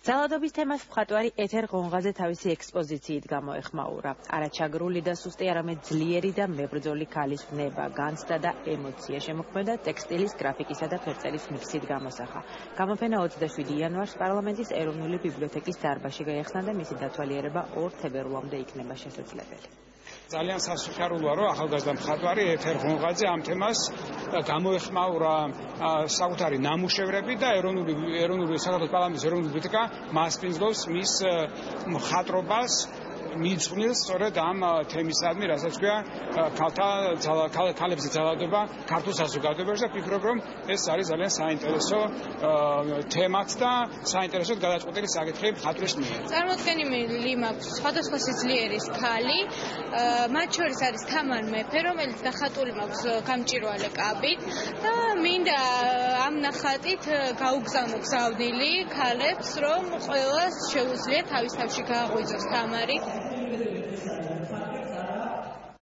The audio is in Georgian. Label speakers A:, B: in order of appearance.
A: ძალადობის თემას მხატვარი ეთერ ღონღაძე თავისი ექსპოზიციით გამოეხმაურა. არაჩაგრული და სუსტი, არამედ ძლიერი და მებრძოლი ქალის ვნება, განცდა და ემოცია შემოქმედა ტექსტილის, გრაფიკისა და ფერწერის მიქსით გამოსახა. გამოფენა 27 იანვარს პარლამენტის ეროვნული ბიბლიოთეკის დარბაზში გაიხსნა და მისი დათვალიერება 2 თებერვლამდე იქნება შესაძლებელი.
B: ძალიან სასიხარულოა, რომ ახალგაზრდა მხატვარი ეთერ ღონღაძე ამ თემას გამოეხმაურა საკუთარი ნამუშევრები და ეროვნული საქართველოს პარლამენტის ეროვნული ბიბლიოთეკა მასპინძლობს მის მხატვრობას მიძღვნილს სწორედ ამ თემისადმი, რასაც ქვია ქალებზე ძალადობა ქართულ საზოგადოებაში და ვფიქრობ, რომ ეს არის ძალიან საინტერესო თემაც და საინტერესოდ გადაწყვეტილი საკითხი მხატვრის მიერ.
C: წარმოდგენილი მაქვს სხვადასხვა სიძლიერის ქალი, მათ შორის არის თამარ მეფე, რომელიც დახატული მაქვს გამჭვირვალე კაბით და მინდა ამ ნახატით გაუგზავნო გზავნილი ქალებს, რომ ყველას შეუძლია თავის თავში გააღვიძოს თამარი.